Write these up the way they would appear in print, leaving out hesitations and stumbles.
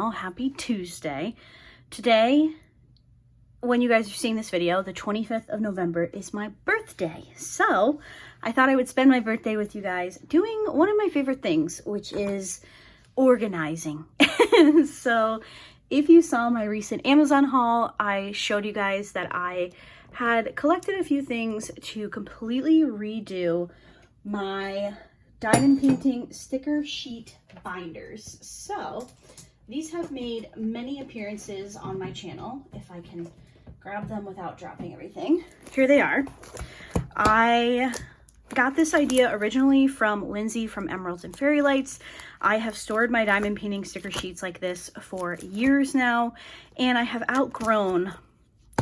channel. Happy Tuesday. Today, when you guys are seeing this video, the 25th of November is my birthday. So I thought I would spend my birthday with you guys doing one of my favorite things, which is organizing. So if you saw my recent Amazon haul, I showed you guys that I had collected a few things to completely redo my diamond painting sticker sheet binders. So these have made many appearances on my channel. If I can grab them without dropping everything. Here they are. I got this idea originally from Lindsay from Emeralds and Fairy Lights. I have stored my diamond painting sticker sheets like this for years now, and I have outgrown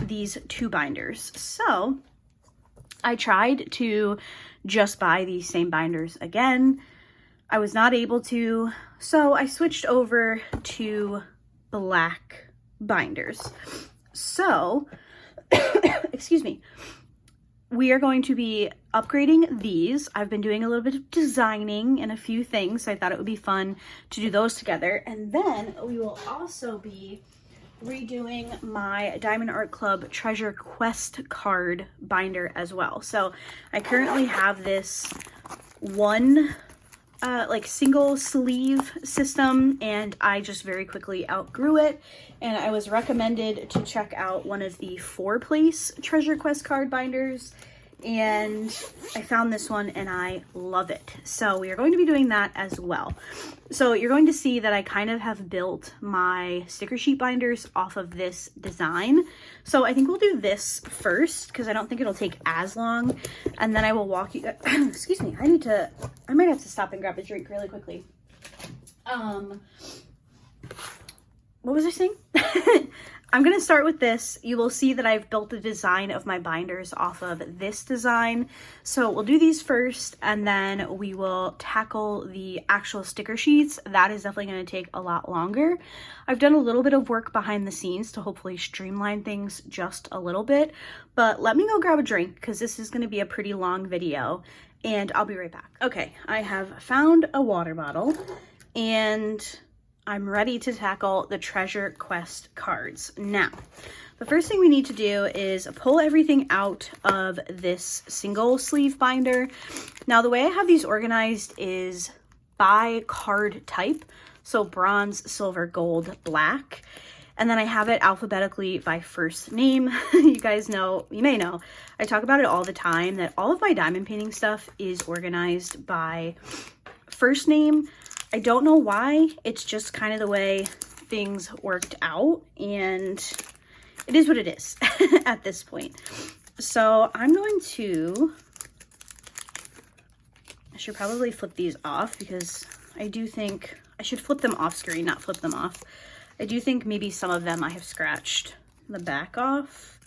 these two binders. So I tried to just buy these same binders again. I was not able to, so I switched over to black binders. So, excuse me, we are going to be upgrading these. I've been doing a little bit of designing and a few things, so I thought it would be fun to do those together. And then we will also be redoing my Diamond Art Club Treasure Quest card binder as well. So I currently have this one like single sleeve system, and I just very quickly outgrew it, and I was recommended to check out one of the 4-place Treasure Quest card binders, and I found this one and I love it. So we are going to be doing that as well. So you're going to see that I kind of have built my sticker sheet binders off of this design. So I think we'll do this first because I don't think it'll take as long, and then I will walk you excuse me, I might have to stop and grab a drink really quickly. What was I saying? I'm going to start with this. You will see that I've built the design of my binders off of this design. So we'll do these first, and then we will tackle the actual sticker sheets. That is definitely going to take a lot longer. I've done a little bit of work behind the scenes to hopefully streamline things just a little bit, but let me go grab a drink because this is going to be a pretty long video, and I'll be right back. Okay, I have found a water bottle, and I'm ready to tackle the Treasure Quest cards. Now, the first thing we need to do is pull everything out of this single sleeve binder. Now, the way I have these organized is by card type. So bronze, silver, gold, black. And then I have it alphabetically by first name. You guys know, you may know, I talk about it all the time that all of my diamond painting stuff is organized by first name. I don't know why, it's just kind of the way things worked out, and it is what it is at this point. So I'm going to, I should probably flip these off because I do think, I should flip them off screen, not flip them off. I do think maybe some of them I have scratched the back off.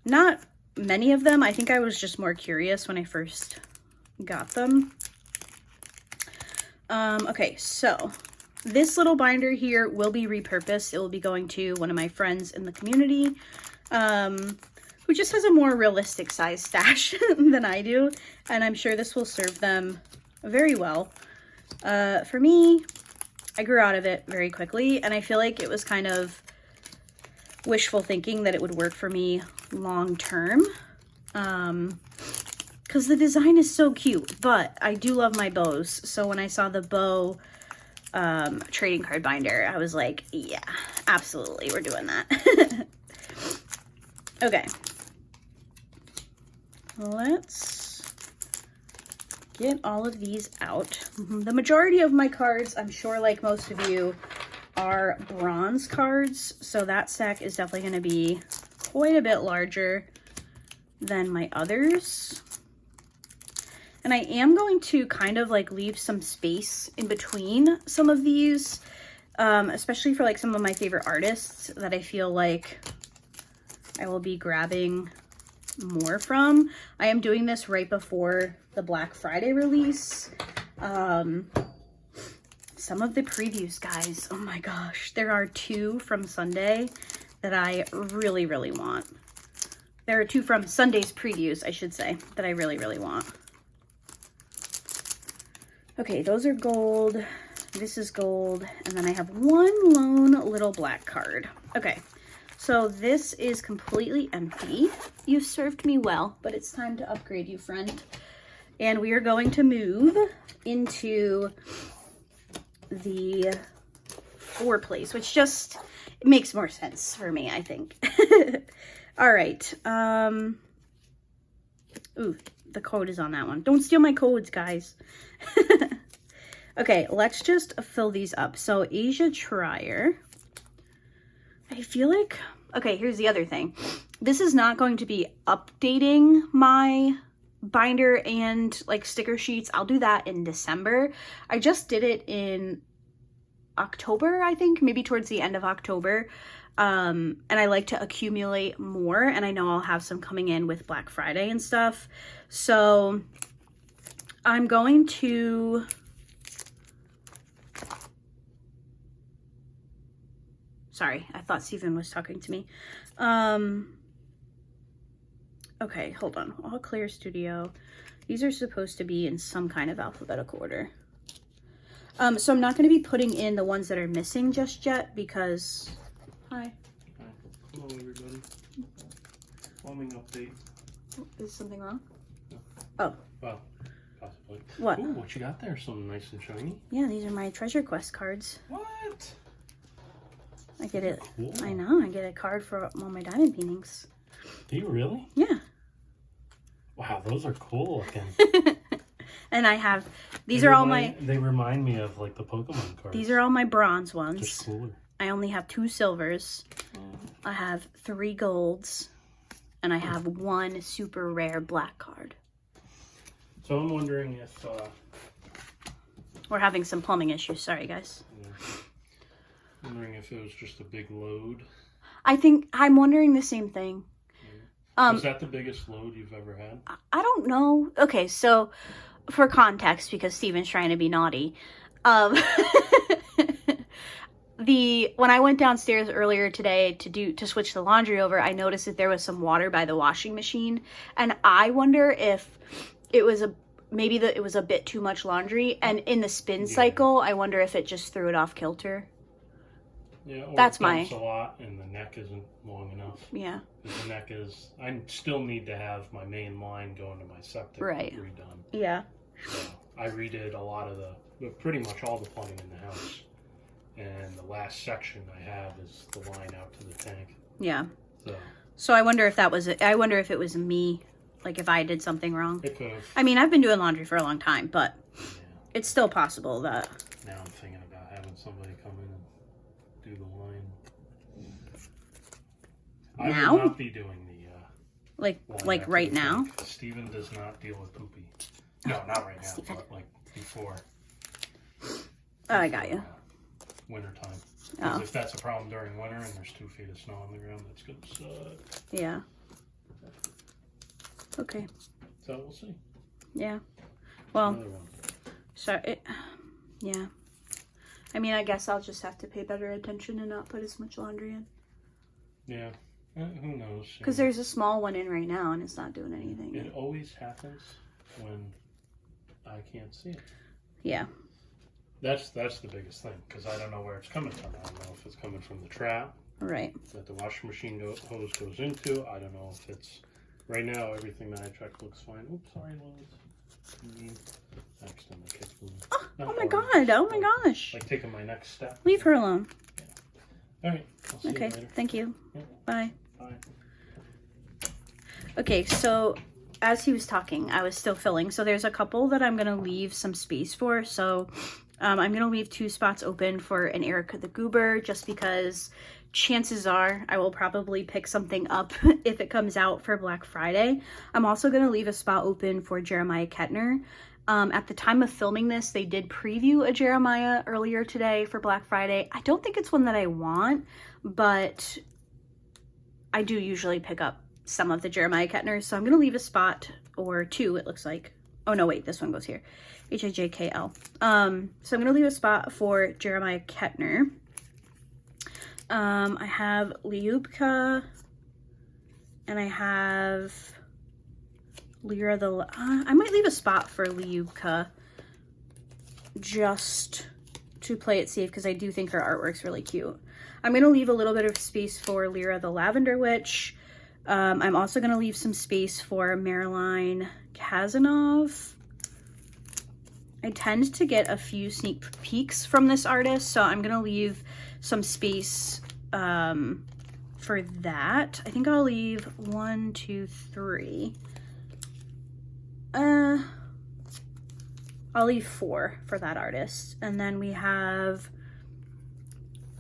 Not many of them. I think I was just more curious when I first got them. Okay, so this little binder here will be repurposed. It will be going to one of my friends in the community, who just has a more realistic size stash than I do, and I'm sure this will serve them very well. For me, I grew out of it very quickly, and I feel like it was kind of wishful thinking that it would work for me long term. Because the design is so cute, but I do love my bows. So when I saw the bow trading card binder, I was like, yeah, absolutely, we're doing that. Okay. Let's get all of these out. The majority of my cards, I'm sure like most of you, are bronze cards. So that stack is definitely going to be quite a bit larger than my others. And I am going to kind of like leave some space in between some of these, especially for like some of my favorite artists that I feel like I will be grabbing more from. I am doing this right before the Black Friday release. Some of the previews, guys, oh my gosh, there are 2 from Sunday that I really, really want. There are 2 from Sunday's previews, I should say, that I really, really want. Okay, those are gold. This is gold. And then I have one lone little black card. Okay. So this is completely empty. You've served me well, but it's time to upgrade you, friend. And we are going to move into the 4 place, which just makes more sense for me, I think. All right. Ooh, the code is on that one. Don't steal my codes, guys. Okay, let's just fill these up. So Asia Trier. I feel like, okay, here's the other thing. This is not going to be updating my binder and like sticker sheets. I'll do that in December. I just did it in October, I think, maybe towards the end of October. And I like to accumulate more, and I know I'll have some coming in with Black Friday and stuff. So I'm going to sorry, I thought Steven was talking to me. Okay, hold on. All clear studio. These are supposed to be in some kind of alphabetical order. So I'm not going to be putting in the ones that are missing just yet because... Hi. Hi. Hello, everybody. Plumbing update. Is something wrong? No. Oh. Well, possibly. What? Ooh, what you got there? Something nice and shiny. Yeah, these are my treasure quest cards. What? I get it. Cool. I know. I get a card for all my diamond paintings. Do you really? Yeah. Wow, those are cool looking. And I have, these are all my... They remind me of like the Pokemon cards. These are all my bronze ones. Just cooler. I only have 2 silvers. I have 3 golds. And I have 1 super rare black card. So I'm wondering if... We're having some plumbing issues. Sorry, guys. Yeah. I'm wondering if it was just a big load. I'm wondering the same thing. Is that the biggest load you've ever had? I don't know. Okay, so for context, because Steven's trying to be naughty, when I went downstairs earlier today to switch the laundry over, I noticed that there was some water by the washing machine, and I wonder if it was it was a bit too much laundry, and in the spin cycle, I wonder if it just threw it off kilter. Yeah, or that's it dumps a lot and the neck isn't long enough. Yeah. The neck is... I still need to have my main line going to my septic redone. Yeah. So I redid a lot of pretty much all the plumbing in the house. And the last section I have is the line out to the tank. Yeah. So I wonder if that was it. I wonder if it was me, like if I did something wrong. It could have. I mean, I've been doing laundry for a long time, but yeah. It's still possible that... Now I'm thinking about having somebody come in and do the line. I will not be doing the like right now. Steven does not deal with poopy. No, not right now, Steven. but like before. Oh, I got you. Winter time. Oh. If that's a problem during winter and there's 2 feet of snow on the ground, that's gonna suck. Yeah. Okay. So we'll see. Yeah. Well. Another one. Sorry. Yeah. I mean, I guess I'll just have to pay better attention and not put as much laundry in. Yeah. Who knows? Because there's a small one in right now and it's not doing anything. It always happens when I can't see it. Yeah. That's the biggest thing, because I don't know where it's coming from. I don't know if it's coming from the trap right that the washing machine hose goes into. I don't know if it's... Right now, everything that I checked looks fine. Oops, sorry, Lois. Accidentally kicked me. Oh my god, oh my gosh. Like taking my next step. Leave her alone. Yeah. Alright, I'll see you later. Thank you. Yeah. Bye. Bye. Okay, so as he was talking, I was still filling. So there's a couple that I'm going to leave some space for. So I'm going to leave 2 spots open for an Erica the Goober, just because chances are I will probably pick something up if it comes out for Black Friday. I'm also going to leave a spot open for Jeremiah Kettner. At the time of filming this, they did preview a Jeremiah earlier today for Black Friday. I don't think it's one that I want, but I do usually pick up some of the Jeremiah Kettners. So I'm going to leave a spot, or 2, it looks like. Oh, no, wait, this one goes here. Hijkl. So I'm going to leave a spot for Jeremiah Kettner. I have Lyubka, and I have Lyra I might leave a spot for Lyubka just to play it safe because I do think her artwork's really cute. I'm going to leave a little bit of space for Lyra the Lavender Witch. I'm also going to leave some space for Marilyn Kazanov. I tend to get a few sneak peeks from this artist, so I'm going to leave some space for that. I think I'll leave 1, 2, 3. I'll leave 4 for that artist. And then we have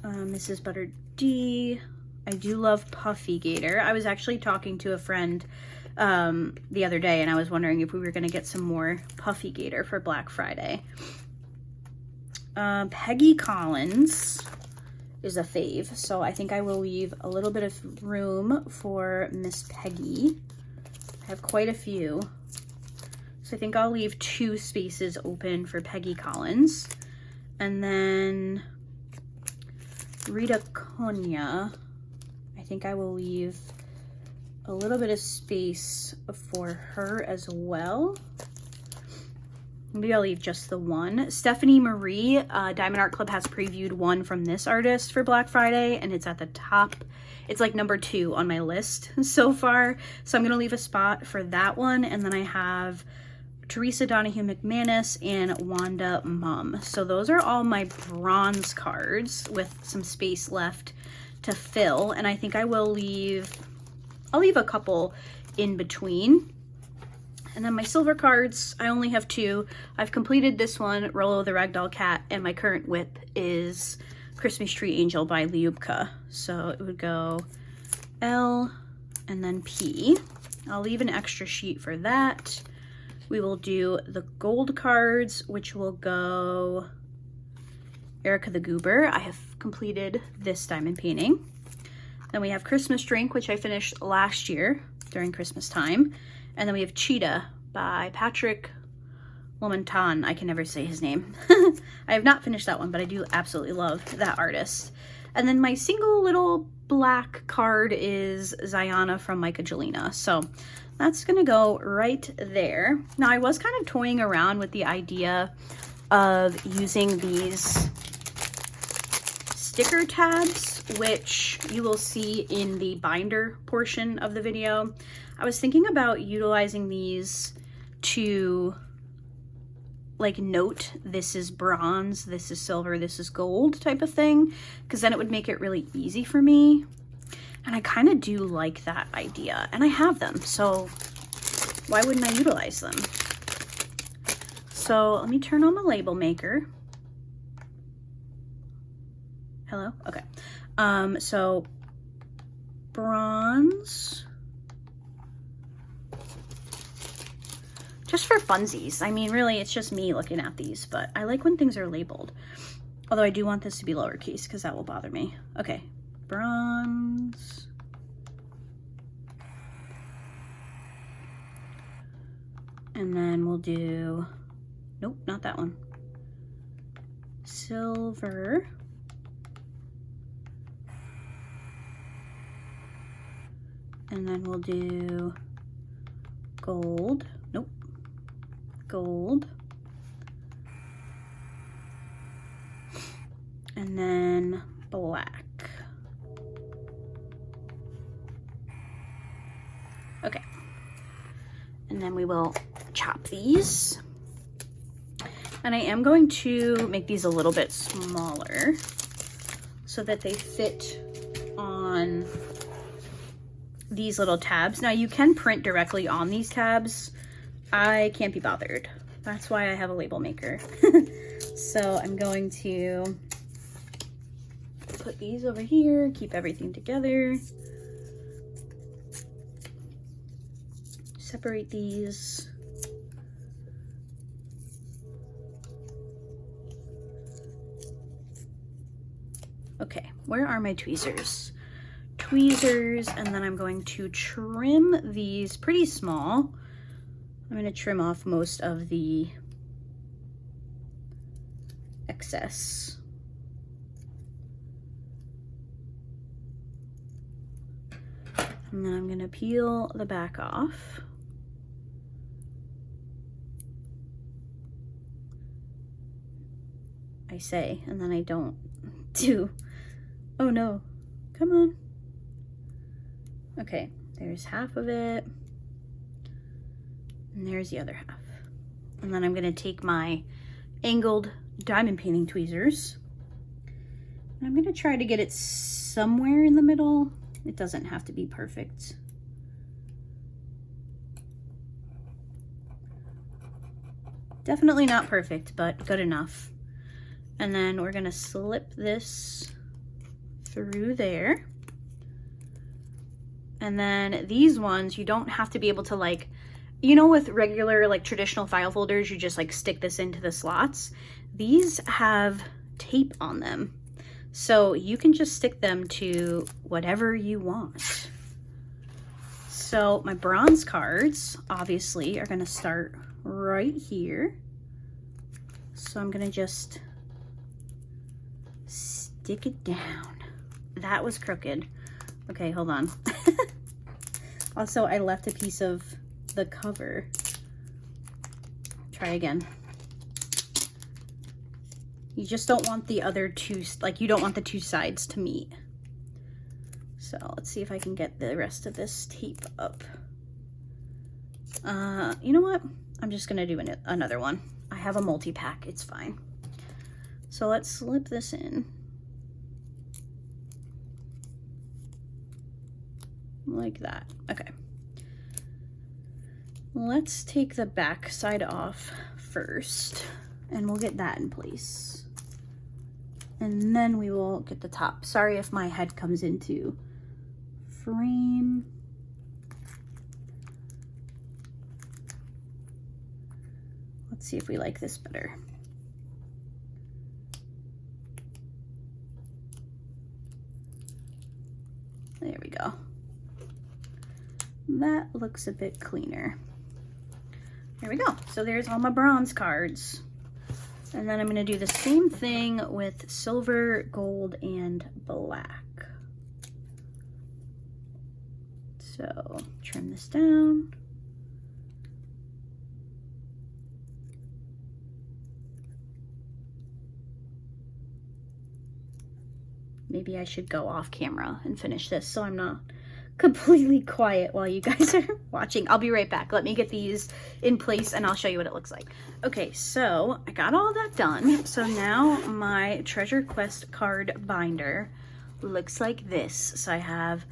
Mrs. Butter D. I do love Puffy Gator. I was actually talking to a friend the other day, and I was wondering if we were going to get some more Puffy Gator for Black Friday. Peggy Collins is a fave, so I think I will leave a little bit of room for Miss Peggy. I have quite a few. So I think I'll leave 2 spaces open for Peggy Collins. And then Rita Konya, I think I will leave a little bit of space for her as well. Maybe I'll leave just the 1. Stephanie Marie, Diamond Art Club has previewed one from this artist for Black Friday, and it's at the top. It's like number 2 on my list so far. So I'm gonna leave a spot for that one. And then I have Teresa Donahue McManus and Wanda Mum. So those are all my bronze cards with some space left to fill. And I think I'll leave a couple in between. And then my silver cards, I only have 2. I've completed this one, Rollo the Ragdoll Cat, and my current whip is Christmas Tree Angel by Lyubka. So it would go L and then P. I'll leave an extra sheet for that. We will do the gold cards, which will go Erica the Goober. I have completed this diamond painting. Then we have Christmas Drink, which I finished last year during Christmas time. And then we have Cheetah by Patrick Lomantan. I can never say his name. I have not finished that one, but I do absolutely love that artist. And then my single little black card is Ziana from Micah Jelena. So that's gonna go right there. Now I was kind of toying around with the idea of using these sticker tabs, which you will see in the binder portion of the video. I was thinking about utilizing these to like note this is bronze, this is silver, this is gold type of thing, because then it would make it really easy for me. And I kind of do like that idea, and I have them, so why wouldn't I utilize them? So let me turn on the label maker. Hello? Okay. So bronze, just for funsies. I mean, really, it's just me looking at these, but I like when things are labeled. Although I do want this to be lowercase because that will bother me. Okay, bronze. And then we'll do, nope, not that one. Silver. And then we'll do gold. Nope. Gold. And then black. Okay. And then we will chop these. And I am going to make these a little bit smaller so that they fit on these little tabs. Now you can print directly on these tabs. I can't be bothered. That's why I have a label maker. So I'm going to put these over here, keep everything together. Separate these. Okay, where are my tweezers? Tweezers, and then I'm going to trim these pretty small. I'm going to trim off most of the excess. And then I'm going to peel the back off. I say and then I don't do. Oh no, come on. Okay, there's half of it. And there's the other half. And then I'm gonna take my angled diamond painting tweezers. And I'm gonna try to get it somewhere in the middle. It doesn't have to be perfect. Definitely not perfect, but good enough. And then we're gonna slip this through there. And then these ones, you don't have to be able to, like, you know, with regular, like, traditional file folders, you just, like, stick this into the slots. These have tape on them. So you can just stick them to whatever you want. So my bronze cards, obviously, are gonna start right here. So I'm gonna just stick it down. That was crooked. Okay, hold on. Also, I left a piece of the cover. Try again. You just don't want the other two, like, you don't want the two sides to meet. So let's see if I can get the rest of this tape up. You know what? I'm just gonna do another one. I have a multi-pack, it's fine. So let's slip this in. Like that. Okay. Let's take the back side off first, and we'll get that in place. And then we will get the top. Sorry if my head comes into frame. Let's see if we like this better. There we go. That looks a bit cleaner. There we go. So there's all my bronze cards. And then I'm going to do the same thing with silver, gold, and black. So trim this down. Maybe I should go off camera and finish this so I'm not completely quiet while you guys are watching. I'll be right back. Let me get these in place and I'll show you what it looks like. Okay, so I got all that done. So now my Treasure Quest card binder looks like this. So I have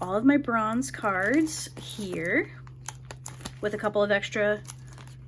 all of my bronze cards here with a couple of extra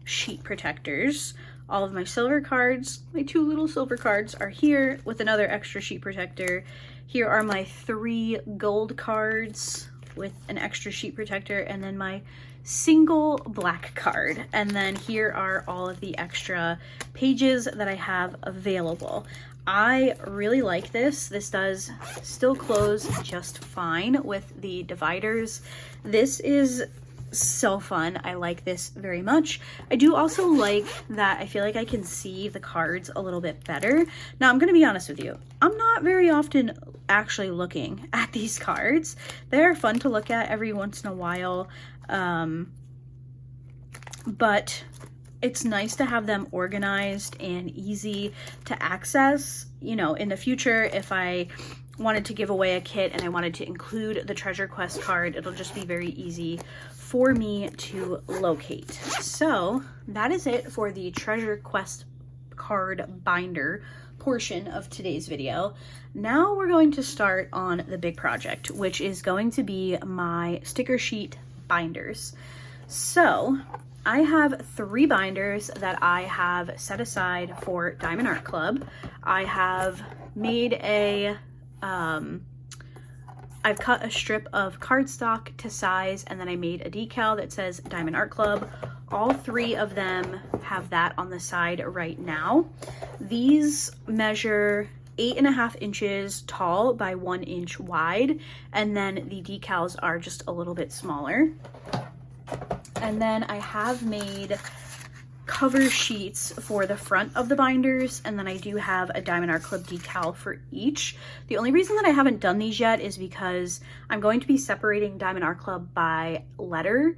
sheet protectors. All of my silver cards, my 2 little silver cards, are here with another extra sheet protector. Here are my 3 gold cards with an extra sheet protector, and then my single black card. And then here are all of the extra pages that I have available. I really like this. This does still close just fine with the dividers. This is so fun. I like this very much. I do also like that I feel like I can see the cards a little bit better. Now, I'm gonna be honest with you. I'm not very often actually looking at these cards. They're fun to look at every once in a while, but it's nice to have them organized and easy to access. You know, in the future, if I wanted to give away a kit and I wanted to include the Treasure Quest card, it'll just be very easy for me to locate. So that is it for the Treasure Quest card binder portion of today's video. Now we're going to start on the big project, which is going to be my sticker sheet binders. So I have 3 binders that I have set aside for Diamond Art Club. I have made a I've cut a strip of cardstock to size, and then I made a decal that says Diamond Art Club. All 3 of them have that on the side right now. These measure 8.5 inches tall by 1 inch wide, and then the decals are just a little bit smaller. And then I have made cover sheets for the front of the binders, and then I do have a Diamond Art Club decal for each. The only reason that I haven't done these yet is because I'm going to be separating Diamond Art Club by letter.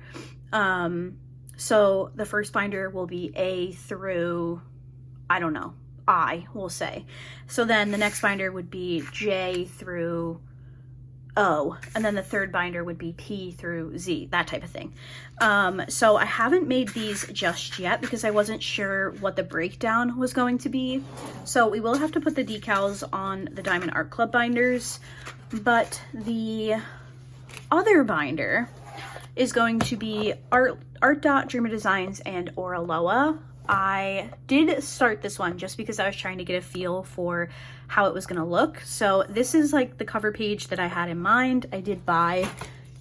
So the first binder will be A through, I don't know, I, we'll say. So then the next binder would be J through O, and then the third binder would be P through Z, that type of thing. So I haven't made these just yet because I wasn't sure what the breakdown was going to be. So we will have to put the decals on the Diamond Art Club binders, but the other binder is going to be ArtDot, Dreamer Designs, and Oraloa. I did start this one just because I was trying to get a feel for how it was going to look. So this is like the cover page that I had in mind. I did buy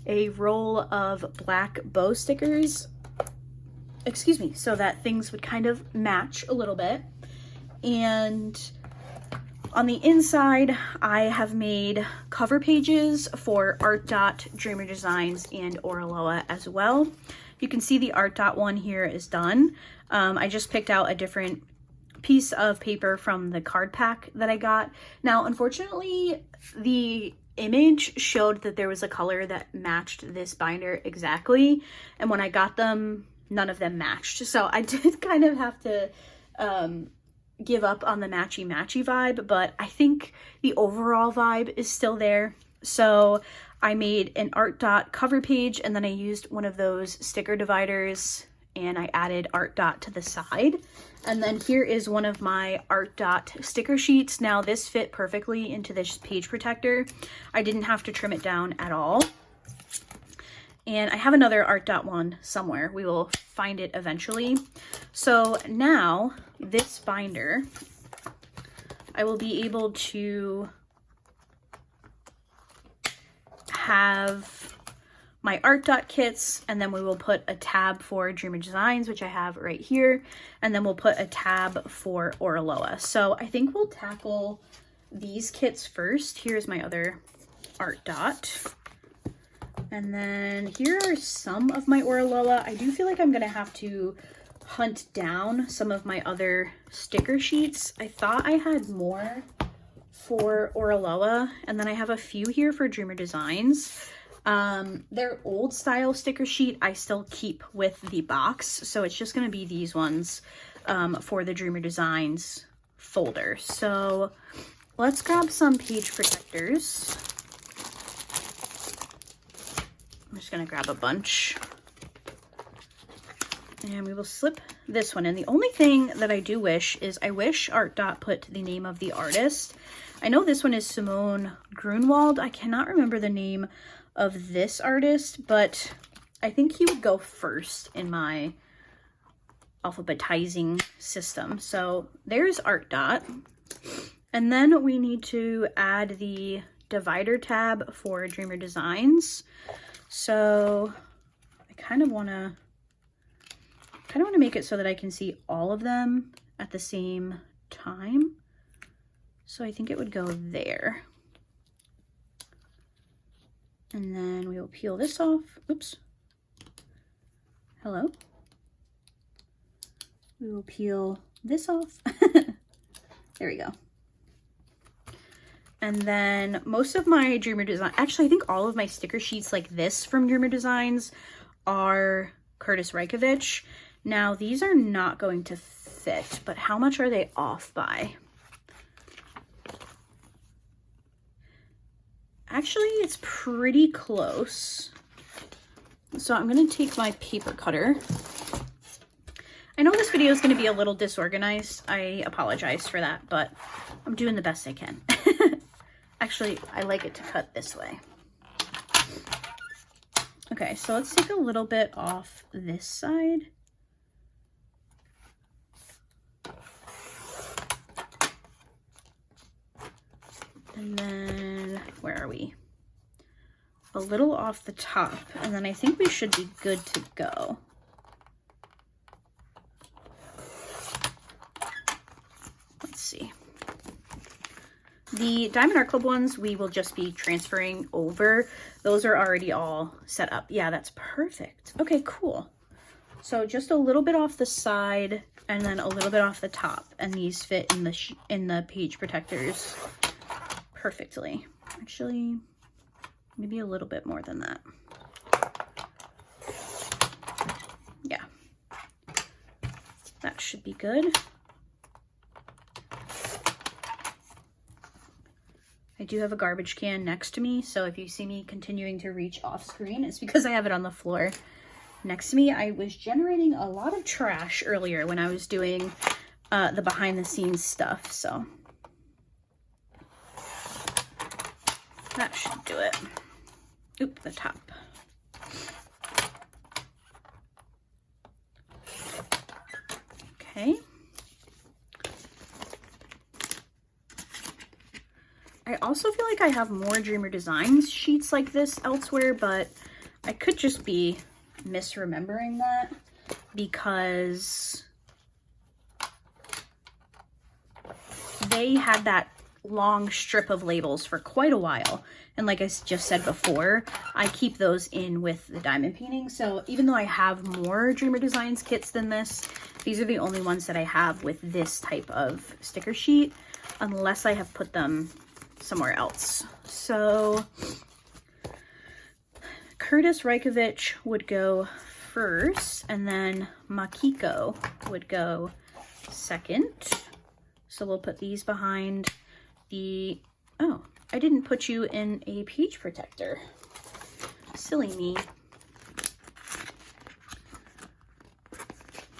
a roll of black bow stickers, excuse me, so that things would kind of match a little bit. And on the inside, I have made cover pages for ArtDot, Dreamer Designs, and Oraloa as well. You can see the ArtDot one here is done. I just picked out a different piece of paper from the card pack that I got. Now, unfortunately, the image showed that there was a color that matched this binder exactly, and when I got them, none of them matched. So I did kind of have to give up on the matchy-matchy vibe, but I think the overall vibe is still there. So I made an ArtDot cover page, and then I used one of those sticker dividers, and I added ArtDot to the side. And then here is one of my ArtDot sticker sheets. Now this fit perfectly into this page protector. I didn't have to trim it down at all. And I have another ArtDot one somewhere. We will find it eventually. So now this binder, I will be able to have my ArtDot kits, and then we will put a tab for Dreamer Designs, which I have right here, and then we'll put a tab for Oraloa. So I think we'll tackle these kits first. Here's my other ArtDot. And then here are some of my Oraloa. I do feel like I'm gonna have to hunt down some of my other sticker sheets. I thought I had more for Oraloa, and then I have a few here for Dreamer Designs. Their old style sticker sheet I still keep with the box, so it's just gonna be these ones for the Dreamer Designs folder. So let's grab some page protectors. I'm just gonna grab a bunch, and we will slip this one in. The only thing that I do wish is I wish ArtDot put the name of the artist. I know this one is Simone Grunwald. I cannot remember the name of this artist, but I think he would go first in my alphabetizing system. So there's ArtDot. And then we need to add the divider tab for Dreamer Designs. So I kind of want to make it so that I can see all of them at the same time. So I think it would go there. And then we will peel this off. Oops. Hello. We will peel this off. There we go. And then most of my Dreamer Design, actually I think all of my sticker sheets like this from Dreamer Designs are Curtis Reikovich. Now these are not going to fit, but how much are they off by? Actually, it's pretty close. So I'm gonna take my paper cutter. I know this video is gonna be a little disorganized. I apologize for that, but I'm doing the best I can. Actually, I like it to cut this way. Okay, so let's take a little bit off this side. And then, where are we? A little off the top, and then I think we should be good to go. Let's see. The Diamond Art Club ones, we will just be transferring over. Those are already all set up. Yeah, that's perfect. Okay, cool. So just a little bit off the side, and then a little bit off the top, and these fit in the page protectors perfectly. Actually, maybe a little bit more than that. Yeah, that should be good. do have a garbage can next to me, so if you see me continuing to reach off screen, it's because I have it on the floor next to me. I was generating a lot of trash earlier when I was doing the behind the scenes stuff, so that should do it. Oop, the top. Okay. I also feel like I have more Dreamer Designs sheets like this elsewhere, but I could just be misremembering that because they had that long strip of labels for quite a while. And like I just said before, I keep those in with the diamond painting. So even though I have more Dreamer Designs kits than this, these are the only ones that I have with this type of sticker sheet, unless I have put them somewhere else. So Curtis Reikovich would go first, and then Makiko would go second. So we'll put these behind the, oh, I didn't put you in a page protector. Silly me.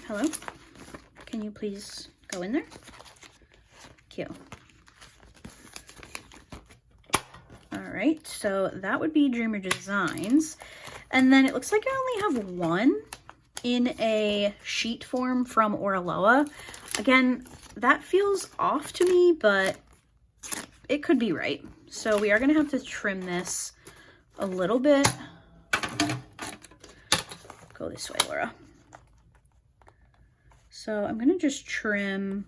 Hello? Can you please go in there? Cute. All right, so that would be Dreamer Designs. And then it looks like I only have one in a sheet form from Oraloa. Again, that feels off to me, but it could be right. So we are gonna have to trim this a little bit. Go this way, Laura. So I'm gonna just trim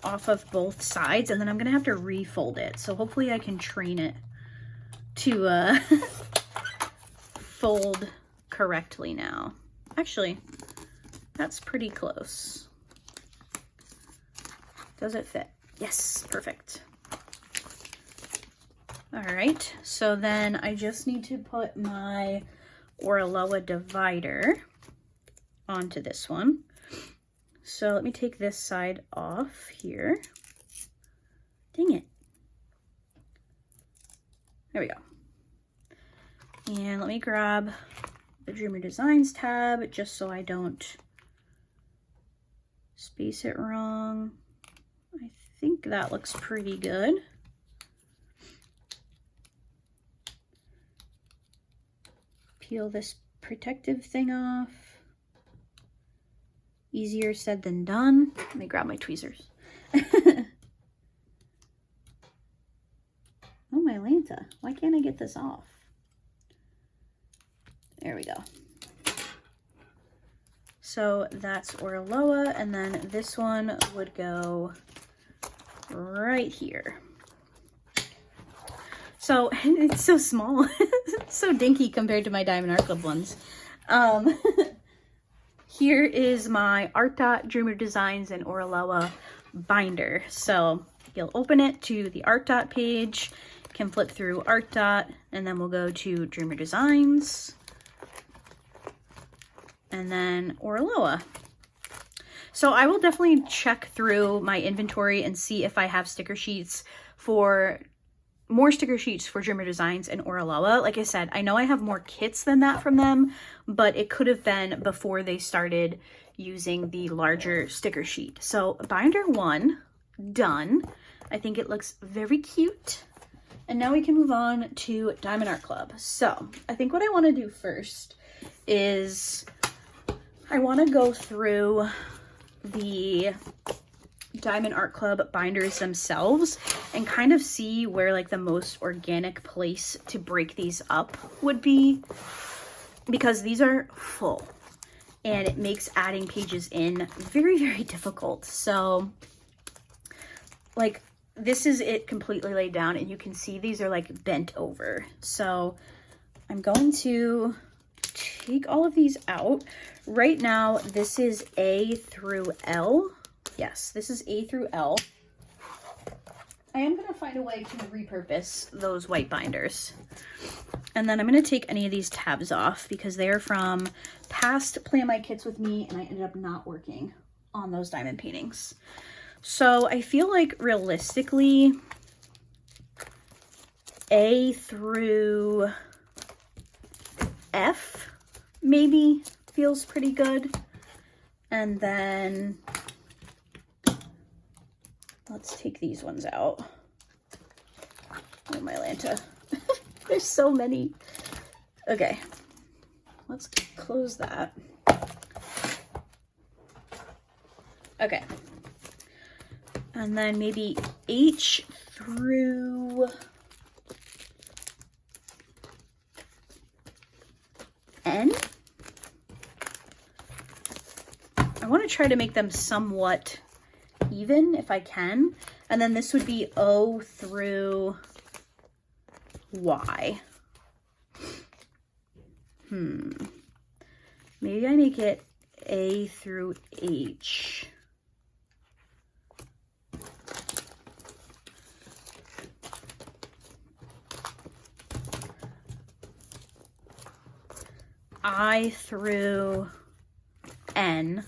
off of both sides, and then I'm gonna have to refold it. So hopefully I can train it to fold correctly now. Actually, that's pretty close. Does it fit? Yes, perfect. All right, so then I just need to put my Oraloa divider onto this one. So let me take this side off here. Dang it. There we go. And let me grab the Dreamer Designs tab just so I don't space it wrong. I think that looks pretty good. Peel this protective thing off. Easier said than done. Let me grab my tweezers. Oh, my Lanta. Why can't I get this off? There we go. So that's Oraloa, and then this one would go right here. So it's so small. It's so dinky compared to my Diamond Art Club ones. Here is my ArtDot Dreamer Designs and Oraloa binder. So you'll open it to the ArtDot page, can flip through ArtDot, and then we'll go to Dreamer Designs, and then Oraloa. So I will definitely check through my inventory and see if I have sticker sheets for more sticker sheets for Dreamer Designs and Oraloa. Like I said, I know I have more kits than that from them, but it could have been before they started using the larger sticker sheet. So binder 1 done. I think it looks very cute. And now we can move on to Diamond Art Club. So I think what I want to do first is I want to go through the Diamond Art Club binders themselves and kind of see where like the most organic place to break these up would be, because these are full and it makes adding pages in very, very difficult. So like this is it completely laid down, and you can see these are like bent over. So I'm going to take all of these out. Right now, this is A through L. Yes, this is A through L. I am going to find a way to repurpose those white binders. And then I'm going to take any of these tabs off because they're from past Plan My Kits with me, and I ended up not working on those diamond paintings. So I feel like realistically, A through F maybe feels pretty good. And then let's take these ones out. Oh, my Lanta. There's so many. Okay, let's close that. Okay. And then maybe H through N. I want to try to make them somewhat even if I can. And then this would be O through Y. Maybe I make it A through H. I through N,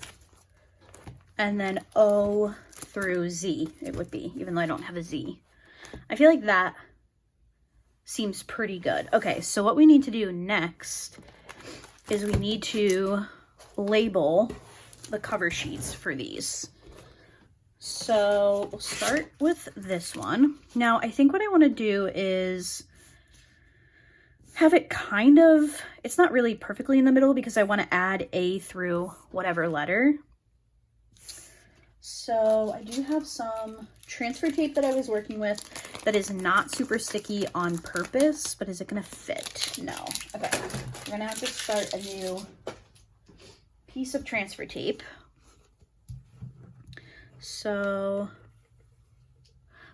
and then O through Z it would be, even though I don't have a Z. I feel like that seems pretty good. Okay, so what we need to do next is we need to label the cover sheets for these. So we'll start with this one. Now, I think what I want to do is have it kind of, it's not really perfectly in the middle because I want to add A through whatever letter. So I do have some transfer tape that I was working with that is not super sticky on purpose, but is it going to fit? No. Okay. We're going to have to start a new piece of transfer tape. So,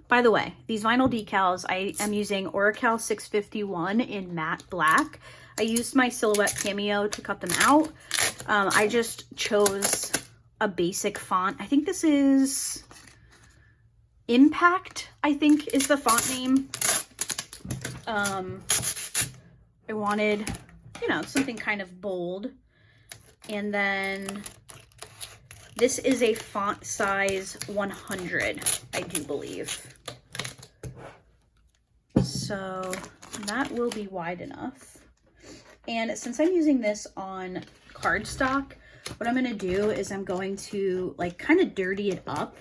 by the way, these vinyl decals, I am using Oracal 651 in matte black. I used my Silhouette Cameo to cut them out. I just chose a basic font. I think this is Impact, I think is the font name. I wanted, you know, something kind of bold. And then this is a font size 100, I do believe. So that will be wide enough. And since I'm using this on cardstock, what I'm going to do is I'm going to like kind of dirty it up.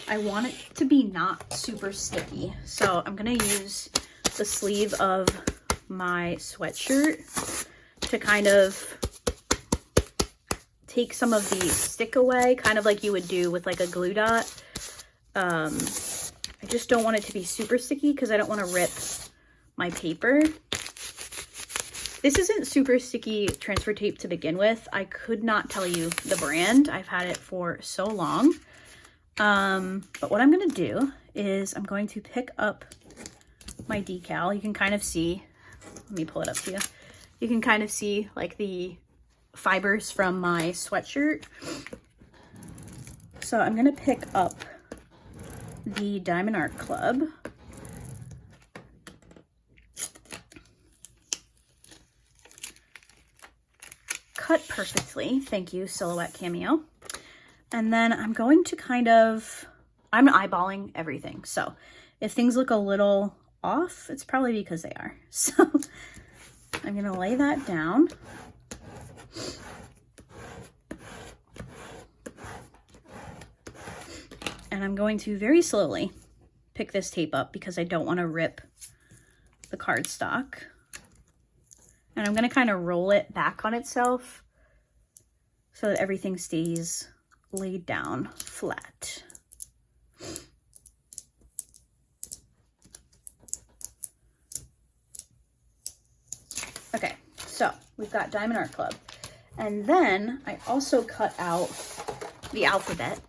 I want it to be not super sticky. So I'm going to use the sleeve of my sweatshirt to kind of take some of the stick away, kind of like you would do with like a glue dot. I just don't want it to be super sticky because I don't want to rip my paper. This isn't super sticky transfer tape to begin with. I could not tell you the brand. I've had it for so long. But what I'm going to do is I'm going to pick up my decal. You can kind of see, let me pull it up to you. You can kind of see like the fibers from my sweatshirt. So I'm going to pick up the diamondartclub. Cut perfectly. Thank you, Silhouette Cameo. And then I'm going to kind of, I'm eyeballing everything. So if things look a little off, it's probably because they are. So I'm going to lay that down. And I'm going to very slowly pick this tape up because I don't want to rip the cardstock. And I'm going to kind of roll it back on itself so that everything stays laid down flat. Okay, so we've got diamondart.club. And then I also cut out the alphabet.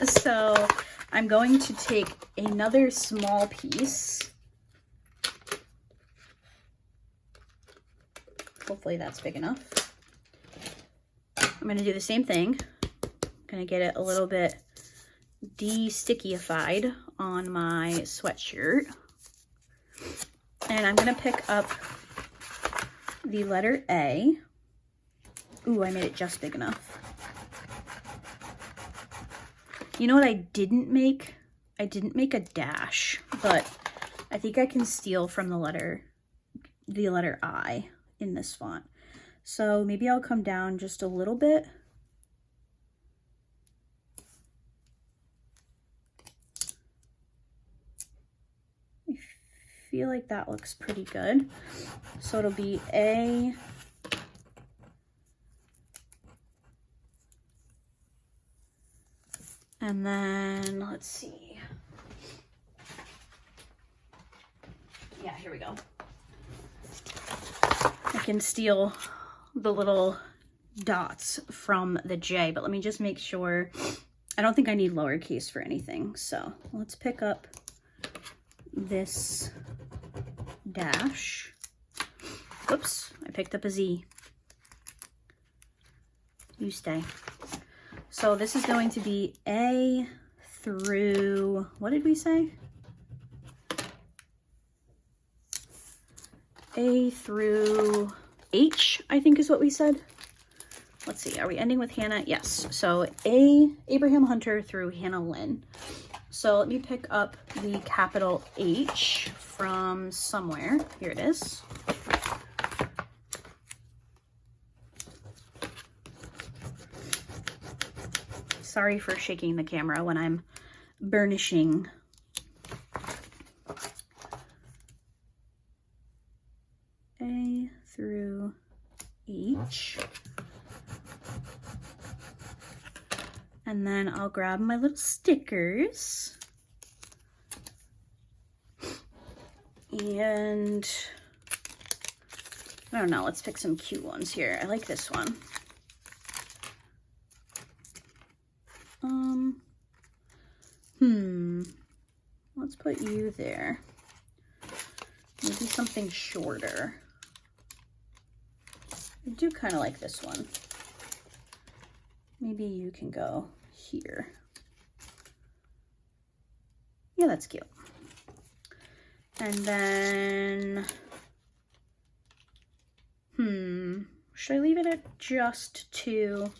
So I'm going to take another small piece. Hopefully that's big enough. I'm going to do the same thing. I'm going to get it a little bit de-stickified on my sweatshirt. And I'm going to pick up the letter A. Ooh, I made it just big enough. You know what I didn't make? I didn't make a dash, but I think I can steal from the letter I in this font. So maybe I'll come down just a little bit. I feel like that looks pretty good. So it'll be A, and then let's see. Yeah, here we go. I can steal the little dots from the J, but let me just make sure. I don't think I need lowercase for anything. So let's pick up this dash. Oops, I picked up a Z. You stay. So this is going to be A through, what did we say? A through H, I think is what we said. Let's see, are we ending with Hannah? Yes. So A, Abraham Hunter through Hannah Lynn. So let me pick up the capital H from somewhere. Here it is. Sorry for shaking the camera when I'm burnishing. A through H. And then I'll grab my little stickers. And I don't know, let's pick some cute ones here. I like this one. Let's put you there. Maybe something shorter. I do kind of like this one. Maybe you can go here. Yeah, that's cute. And then, should I leave it at just 2?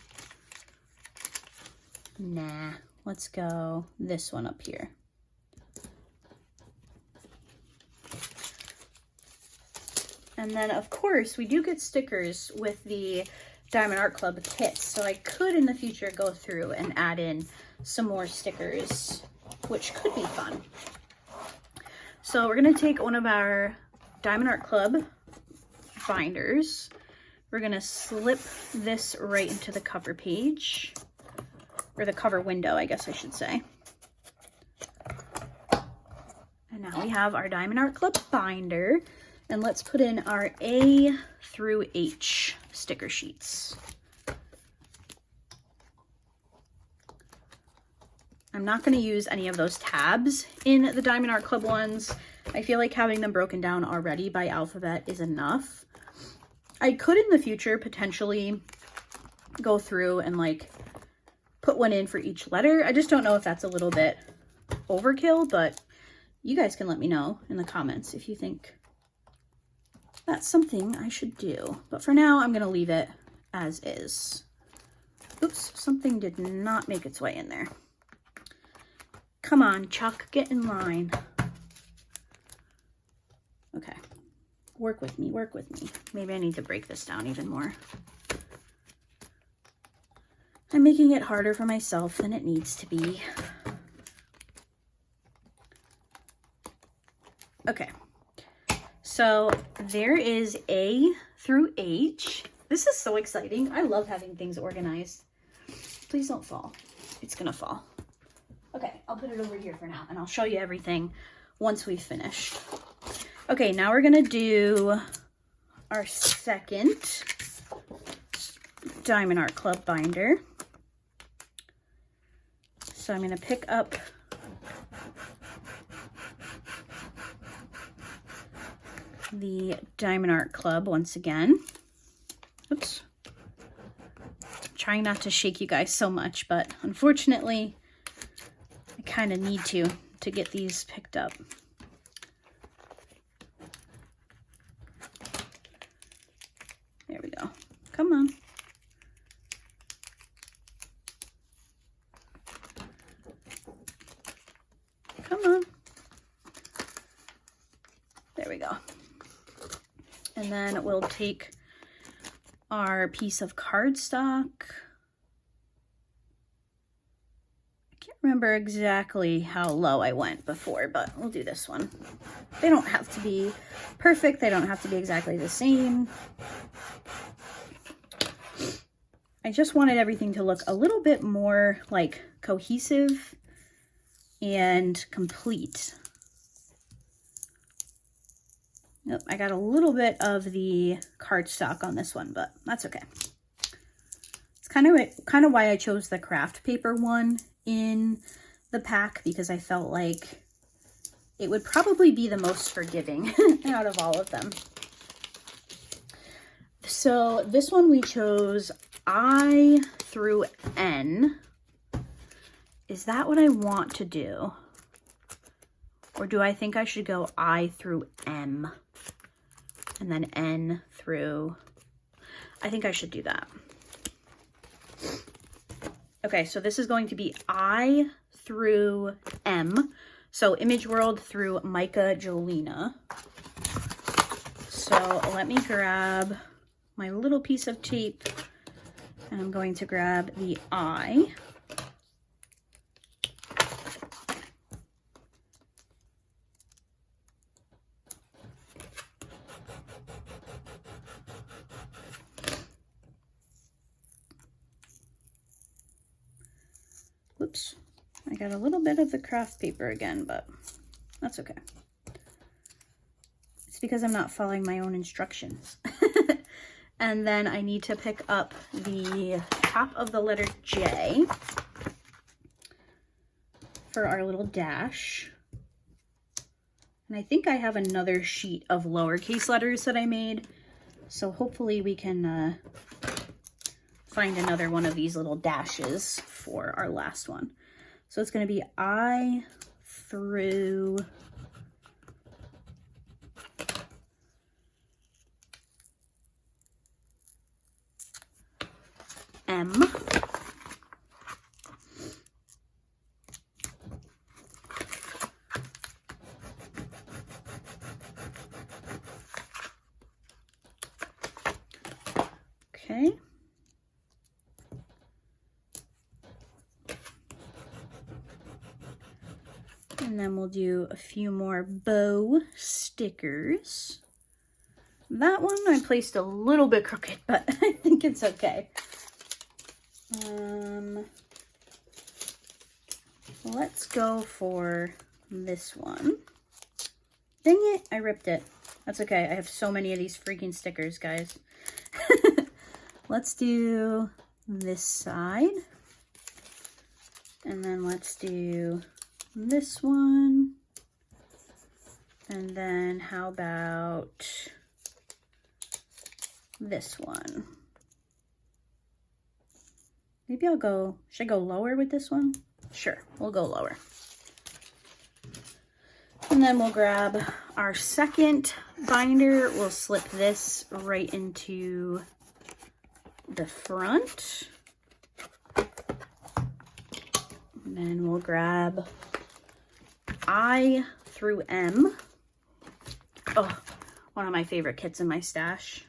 Nah, let's go this one up here. And then, of course, we do get stickers with the Diamond Art Club kits, so I could in the future go through and add in some more stickers, which could be fun. So we're going to take one of our Diamond Art Club binders. We're going to slip this right into the cover page, or the cover window, I guess I should say. And now we have our Diamond Art Club binder. And let's put in our A through H sticker sheets. I'm not going to use any of those tabs in the Diamond Art Club ones. I feel like having them broken down already by alphabet is enough. I could in the future potentially go through and like put one in for each letter. I just don't know if that's a little bit overkill, but you guys can let me know in the comments if you think that's something I should do. But for now, I'm going to leave it as is. Oops, something did not make its way in there. Come on, Chuck, get in line. Okay, work with me, work with me. Maybe I need to break this down even more. I'm making it harder for myself than it needs to be. Okay. So there is A through H. This is so exciting. I love having things organized. Please don't fall. It's gonna fall. Okay, I'll put it over here for now and I'll show you everything once we've finished. Okay, now we're gonna do our second Diamond Art Club binder. So I'm gonna pick up the Diamond Art Club once again. Oops. I'm trying not to shake you guys so much, but unfortunately, I kind of need to get these picked up. There we go. Come on. And then we'll take our piece of cardstock. I can't remember exactly how low I went before, but we'll do this one. They don't have to be perfect. They don't have to be exactly the same. I just wanted everything to look a little bit more like cohesive and complete. Nope, I got a little bit of the cardstock on this one, but that's okay. It's kind of why I chose the craft paper one in the pack, because I felt like it would probably be the most forgiving out of all of them. So this one we chose I through N. Is that what I want to do? Or do I think I should go I through M and then N through? I think I should do that. Okay, so this is going to be I through M. So Image World through Micah Jolena. So let me grab my little piece of tape, and I'm going to grab the I. Whoops, I got a little bit of the craft paper again, but that's okay. It's because I'm not following my own instructions. And then I need to pick up the top of the letter J for our little dash. And I think I have another sheet of lowercase letters that I made. So hopefully we can find another one of these little dashes for our last one. So it's going to be I through M. Okay. And then we'll do a few more bow stickers. That one I placed a little bit crooked, but I think it's okay. Let's go for this one. Dang it, I ripped it. That's okay, I have so many of these freaking stickers, guys. Let's do this side. And then let's do this one. And then how about this one? Maybe I'll go, should I go lower with this one? Sure, we'll go lower. And then we'll grab our second binder. We'll slip this right into the front. And then we'll grab I through M. Oh, one of my favorite kits in my stash.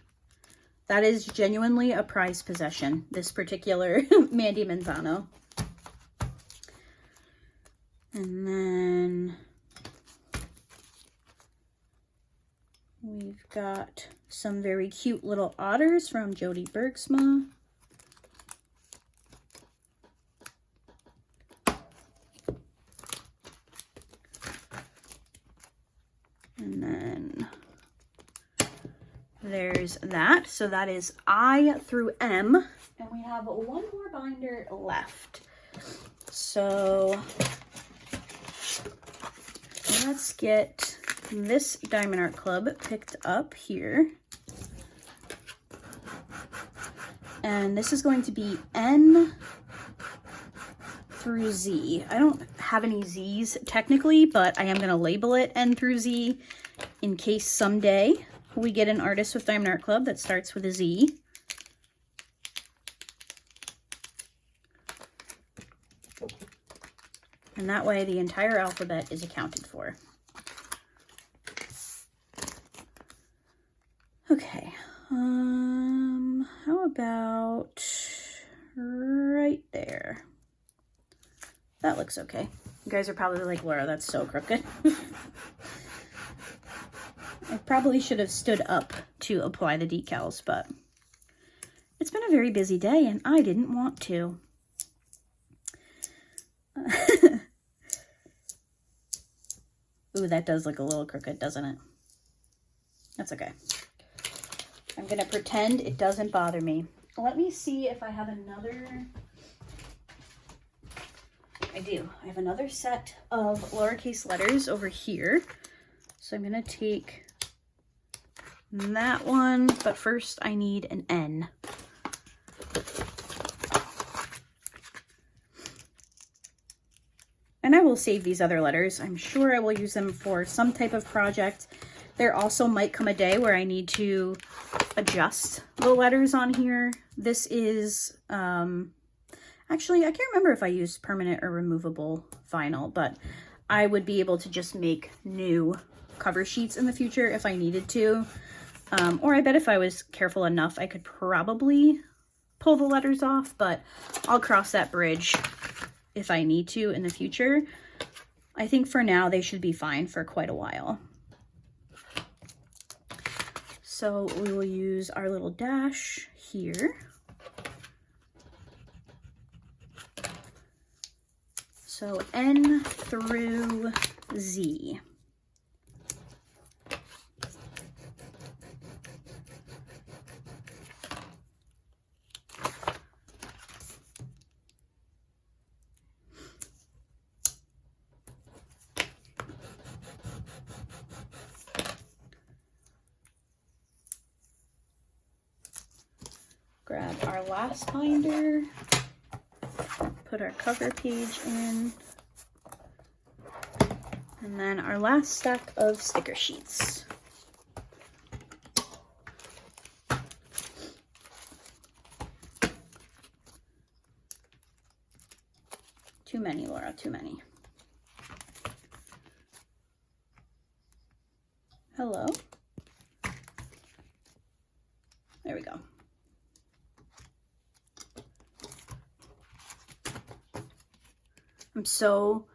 That is genuinely a prized possession, this particular Mandy Manzano. And then we've got some very cute little otters from Jody Bergsma. And then there's that. So that is I through M. And we have one more binder left. So let's get this Diamond Art Club picked up here. And this is going to be N through Z. I don't have any Z's technically, but I am going to label it N through Z in case someday we get an artist with Diamond Art Club that starts with a Z. And that way the entire alphabet is accounted for. Okay, about right there. That looks okay. You guys are probably like, Laura, that's so crooked. I probably should have stood up to apply the decals, but it's been a very busy day and I didn't want to. Ooh, that does look a little crooked, doesn't it? That's okay. I'm gonna pretend it doesn't bother me. Let me see if I have another. I do. I have another set of lowercase letters over here. So I'm gonna take that one, but first I need an N. And I will save these other letters. I'm sure I will use them for some type of project. There also might come a day where I need to adjust the letters on here. This is, actually, I can't remember if I used permanent or removable vinyl, but I would be able to just make new cover sheets in the future if I needed to. Or I bet if I was careful enough, I could probably pull the letters off, but I'll cross that bridge if I need to in the future. I think for now, they should be fine for quite a while. So we will use our little dash here. So N through Z. Grab our last binder, put our cover page in, and then our last stack of sticker sheets. Too many, Laura, too many. Hello. There we go. I'm so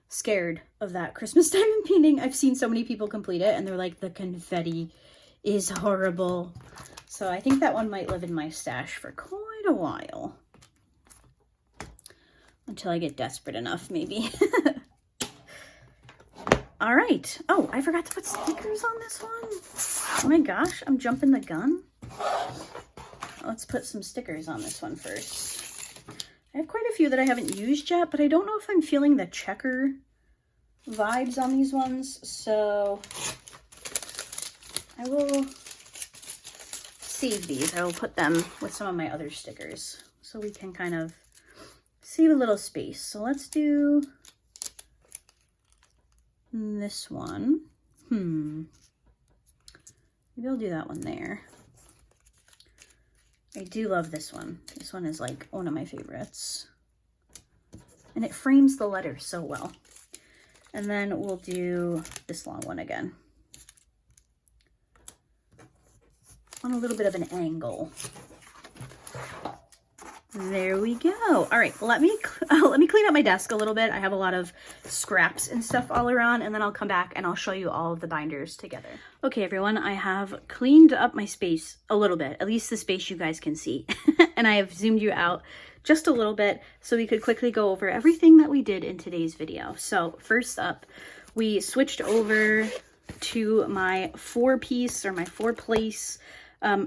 scared of that Christmas diamond painting. I've seen so many people complete it and they're like, the confetti is horrible. So I think that one might live in my stash for quite a while. Until I get desperate enough, maybe. All right. Oh, I forgot to put stickers on this one. Oh my gosh, I'm jumping the gun. Let's put some stickers on this one first. I have quite a few that I haven't used yet, but I don't know if I'm feeling the checker vibes on these ones, so I will save these. I will put them with some of my other stickers so we can kind of save a little space. So let's do this one. Maybe I'll do that one there. I do love this one. This one is like one of my favorites. And it frames the letters so well. And then we'll do this long one again. On a little bit of an angle. There we go. All right, let me clean up my desk a little bit. I have a lot of scraps and stuff all around, and then I'll come back and I'll show you all of the binders together. Okay, everyone, I have cleaned up my space a little bit, at least the space you guys can see. And I have zoomed you out just a little bit so we could quickly go over everything that we did in today's video. So first up, we switched over to my 4-piece or my 4-place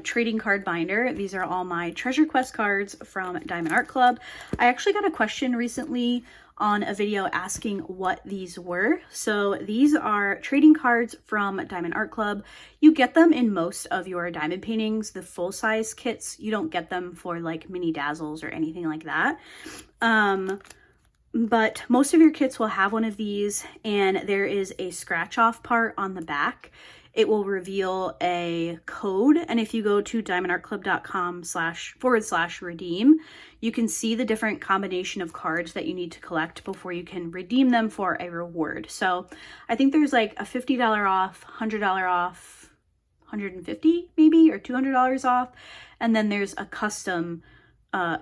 trading card binder. These are all my Treasure Quest cards from Diamond Art Club. I actually got a question recently on a video asking what these were. So these are trading cards from Diamond Art Club. You get them in most of your diamond paintings, the full-size kits. You don't get them for like mini dazzles or anything like that. But most of your kits will have one of these, and there is a scratch-off part on the back. It will reveal a code, and if you go to diamondartclub.com/redeem, you can see the different combination of cards that you need to collect before you can redeem them for a reward. So I think there's like a $50 off, $100 off, $150 maybe, or $200 off. And then there's a custom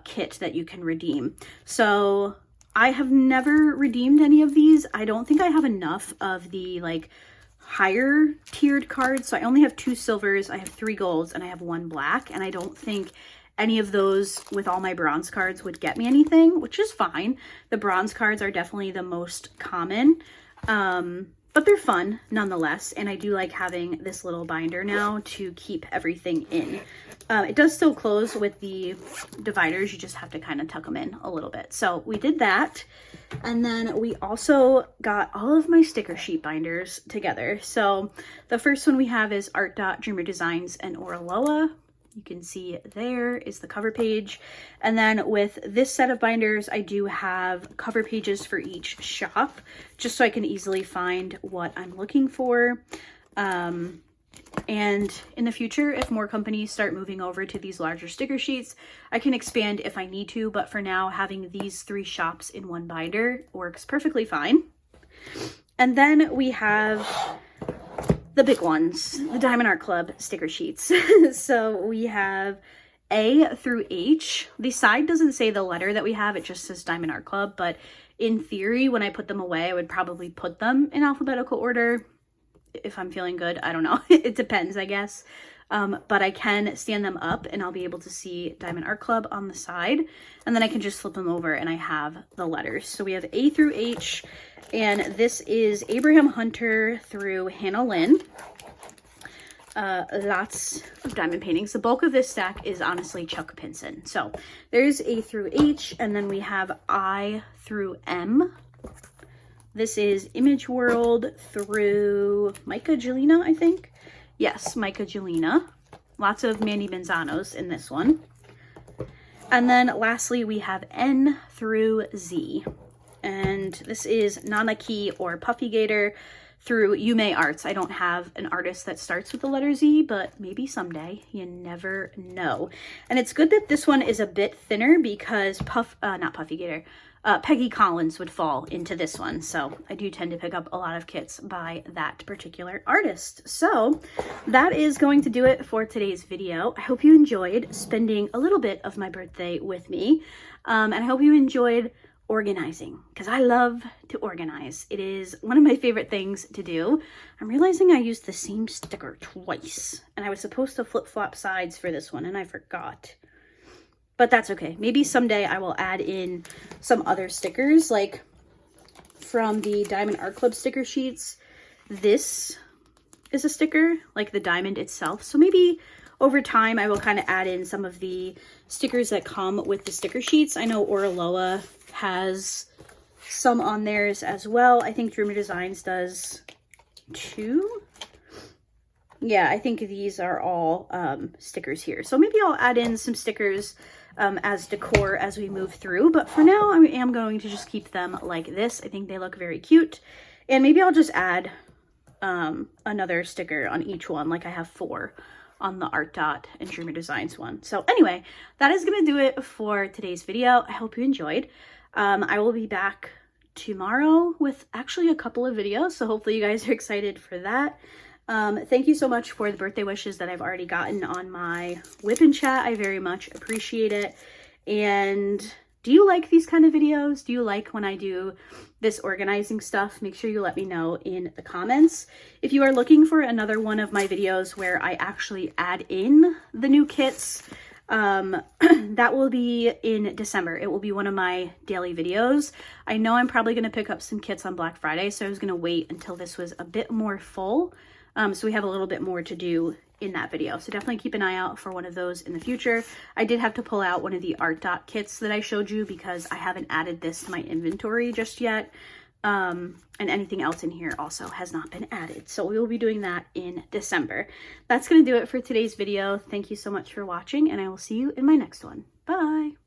kit that you can redeem. So I have never redeemed any of these. I don't think I have enough of the like higher tiered cards. So I only have 2 silvers, I have 3 golds, and I have 1 black. And I don't think any of those with all my bronze cards would get me anything, which is fine. The bronze cards are definitely the most common, but they're fun nonetheless. And I do like having this little binder now to keep everything in. It does still close with the dividers. You just have to kind of tuck them in a little bit. So we did that. And then we also got all of my sticker sheet binders together. So the first one we have is ArtDot, Dreamer Designs, and Oraloa. You can see there is the cover page. And then with this set of binders, I do have cover pages for each shop, just so I can easily find what I'm looking for. And in the future, if more companies start moving over to these larger sticker sheets, I can expand if I need to. But for now, having these 3 shops in one binder works perfectly fine. And then we have the big ones, the diamondartclub sticker sheets. So we have A through H. The side doesn't say the letter that we have, it just says diamondartclub. But in theory, when I put them away, I would probably put them in alphabetical order. If I'm feeling good, I don't know. It depends, I guess. But I can stand them up and I'll be able to see diamondartclub on the side. And then I can just flip them over and I have the letters. So we have A through H. And this is Abraham Hunter through Hannah Lynn. Lots of diamond paintings. The bulk of this stack is honestly Chuck Pinson. So there's A through H. And then we have I through M. This is Image World through Micah Jelena, I think. Yes, Micah Jelena. Lots of Mandy Manzanos in this one. And then lastly, we have N through Z. And this is Nanaki or Puffy Gator through Yume Arts. I don't have an artist that starts with the letter Z, but maybe someday. You never know. And it's good that this one is a bit thinner because Peggy Collins would fall into this one. So I do tend to pick up a lot of kits by that particular artist. So that is going to do it for today's video. I hope you enjoyed spending a little bit of my birthday with me. And I hope you enjoyed organizing, because I love to organize. It is one of my favorite things to do. I'm realizing I used the same sticker twice, and I was supposed to flip-flop sides for this one, and I forgot. But that's okay. Maybe someday I will add in some other stickers, like from the diamondart sticker sheets. This is a sticker, like the diamond itself. So maybe over time I will kind of add in some of the stickers that come with the sticker sheets. I know Oraloa has some on theirs as well. I think Dreamer Designs does too. Yeah, I think these are all stickers here. So maybe I'll add in some stickers as decor as we move through. But for now, I am going to just keep them like this. I think they look very cute. And maybe I'll just add another sticker on each one, like I have 4 on the ArtDot and Dreamer Designs one. So anyway, that is going to do it for today's video. I hope you enjoyed. I will be back tomorrow with actually a couple of videos, so hopefully you guys are excited for that. Thank you so much for the birthday wishes that I've already gotten on my whip and chat. I very much appreciate it. And do you like these kind of videos? Do you like when I do this organizing stuff? Make sure you let me know in the comments. If you are looking for another one of my videos where I actually add in the new kits, that will be in December. It will be one of my daily videos. I know I'm probably going to pick up some kits on Black Friday, so I was going to wait until this was a bit more full. So we have a little bit more to do in that video. So definitely keep an eye out for one of those in the future. I did have to pull out one of the ArtDot kits that I showed you because I haven't added this to my inventory just yet. And anything else in here also has not been added. So we will be doing that in December. That's going to do it for today's video. Thank you so much for watching, and I will see you in my next one. Bye!